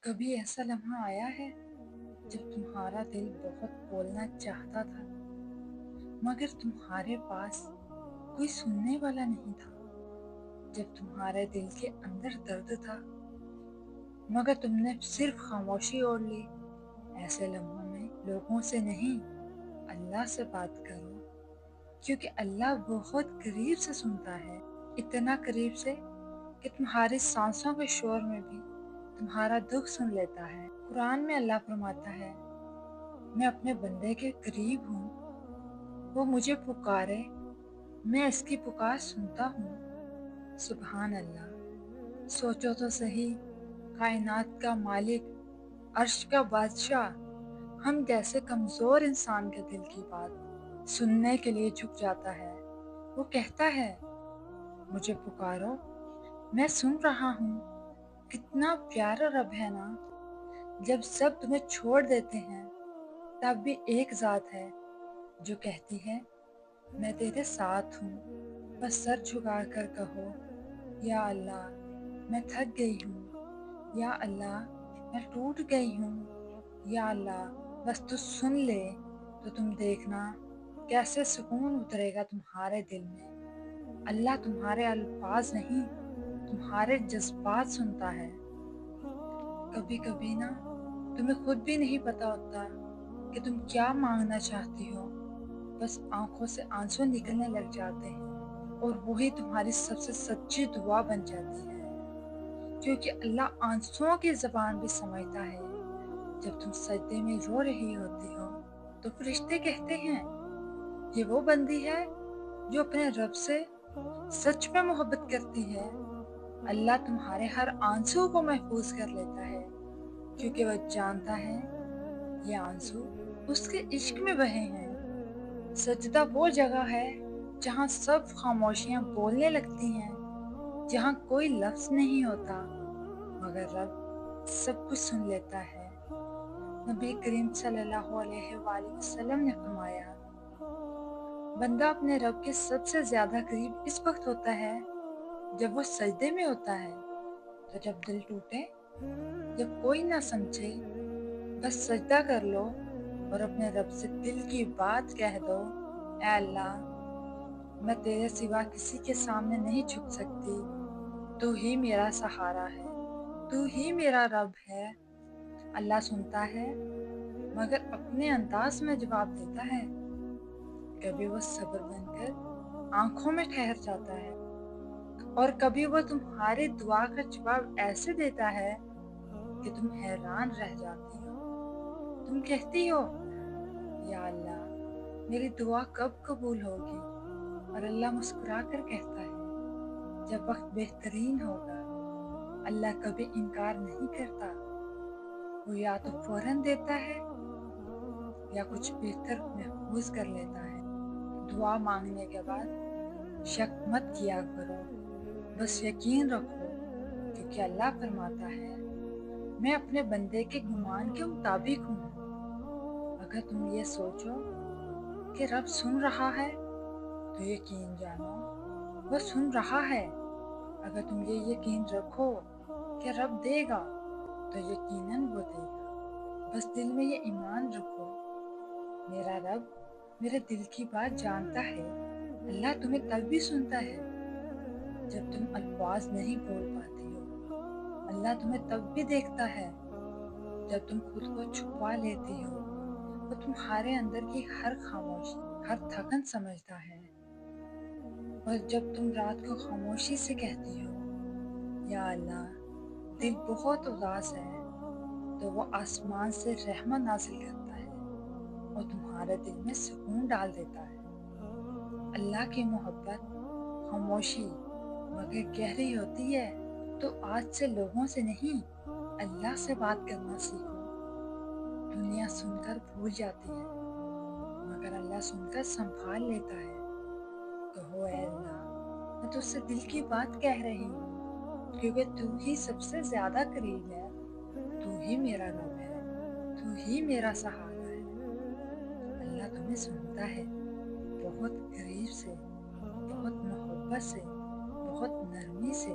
کبھی ایسا لمحہ آیا ہے جب تمہارا دل بہت بولنا چاہتا تھا مگر تمہارے پاس کوئی سننے والا نہیں تھا؟ جب تمہارے دل کے اندر درد تھا مگر تم نے صرف خاموشی اوڑھ لی؟ ایسے لمحوں میں لوگوں سے نہیں، اللہ سے بات کرو، کیونکہ اللہ بہت قریب سے سنتا ہے، اتنا قریب سے کہ تمہاری سانسوں کے شور میں بھی تمہارا دکھ سن لیتا ہے۔ قرآن میں اللہ فرماتا ہے، میں اپنے بندے کے قریب ہوں، وہ مجھے پکارے میں اس کی پکار سنتا ہوں۔ سبحان اللہ! سوچو تو صحیح، کائنات کا مالک، عرش کا بادشاہ، ہم جیسے کمزور انسان کے دل کی بات سننے کے لیے جھک جاتا ہے۔ وہ کہتا ہے، مجھے پکارو، میں سن رہا ہوں۔ کتنا پیارا رب ہے نا! جب سب تمہیں چھوڑ دیتے ہیں تب بھی ایک ذات ہے جو کہتی ہے، میں تیرے ساتھ ہوں۔ بس سر جھکا کر کہو، یا اللہ میں تھک گئی ہوں، یا اللہ میں ٹوٹ گئی ہوں، یا اللہ بس تو سن لے تو تم دیکھنا کیسے سکون اترے گا تمہارے دل میں۔ اللہ تمہارے الفاظ نہیں، تمہارے جذبات سنتا ہے۔ کبھی کبھی نا تمہیں خود بھی نہیں پتا ہوتا کہ تم کیا مانگنا چاہتی ہو، بس آنکھوں سے آنسو نکلنے لگ جاتے ہیں اور وہی تمہاری سب سے سچی دعا بن جاتی ہے، کیونکہ اللہ آنسوؤں کی زبان بھی سمجھتا ہے۔ جب تم سجدے میں رو رہی ہوتی ہو تو فرشتے کہتے ہیں، یہ وہ بندی ہے جو اپنے رب سے سچ میں محبت کرتی ہے۔ اللہ تمہارے ہر آنسو کو محفوظ کر لیتا ہے، کیونکہ وہ جانتا ہے یہ آنسو اس کے عشق میں بہے ہیں۔ سجدہ وہ جگہ ہے جہاں سب خاموشیاں بولنے لگتی ہیں، جہاں کوئی لفظ نہیں ہوتا مگر رب سب کچھ سن لیتا ہے۔ نبی کریم صلی اللہ علیہ وآلہ وسلم نے فرمایا، بندہ اپنے رب کے سب سے زیادہ قریب اس وقت ہوتا ہے جب وہ سجدے میں ہوتا ہے۔ تو جب دل ٹوٹے، جب کوئی نہ سمجھے، بس سجدہ کر لو اور اپنے رب سے دل کی بات کہہ دو، اے اللہ میں تیرے سوا کسی کے سامنے نہیں جھک سکتی، تو ہی میرا سہارا ہے، تو ہی میرا رب ہے۔ اللہ سنتا ہے مگر اپنے انداز میں جواب دیتا ہے۔ کبھی وہ صبر بن کر آنکھوں میں ٹھہر جاتا ہے اور کبھی وہ تمہاری دعا کا جواب ایسے دیتا ہے کہ تم حیران رہ جاتی ہو۔ تم کہتی ہو، یا اللہ میری دعا کب قبول ہوگی؟ اور اللہ مسکرا کر کہتا ہے، جب وقت بہترین ہوگا۔ اللہ کبھی انکار نہیں کرتا، وہ یا تو فوراً دیتا ہے یا کچھ بہتر محفوظ کر لیتا ہے۔ دعا مانگنے کے بعد شک مت کیا کرو، بس یقین رکھو، کیونکہ اللہ فرماتا ہے، میں اپنے بندے کے گمان کے مطابق ہوں۔ اگر تم یہ سوچو کہ رب سن رہا ہے تو یقین جانو وہ سن رہا ہے۔ اگر تم یہ یقین رکھو کہ رب دے گا تو یقیناً وہ دے گا۔ بس دل میں یہ ایمان رکھو، میرا رب میرے دل کی بات جانتا ہے۔ اللہ تمہیں تب بھی سنتا ہے جب تم الفاظ نہیں بول پاتی ہو۔ اللہ تمہیں تب بھی دیکھتا ہے جب تم خود کو چھپا لیتی ہو۔ وہ تمہارے اندر کی ہر خاموشی، ہر تھکن سمجھتا ہے۔ اور جب تم رات کو خاموشی سے کہتی ہو، یا اللہ دل بہت اداس ہے، تو وہ آسمان سے رحمت نازل کرتا ہے اور تمہارے دل میں سکون ڈال دیتا ہے۔ اللہ کی محبت خاموشی مگر گہری ہوتی ہے، تو آج سے لوگوں سے نہیں، اللہ سے بات کرنا سیکھو۔ دنیا سن کر بھول جاتی ہے مگر اللہ سن کر سنبھال لیتا ہے۔ کہو، اے اللہ میں تجھ سے دل کی بات کہہ رہی ہوں، کیونکہ تو ہی سب سے زیادہ قریب ہے، تو ہی میرا رب ہے، تو ہی میرا سہارا ہے۔ اللہ تمہیں سنتا ہے، بہت قریب سے، بہت محبت سے، بہت نرمی سے۔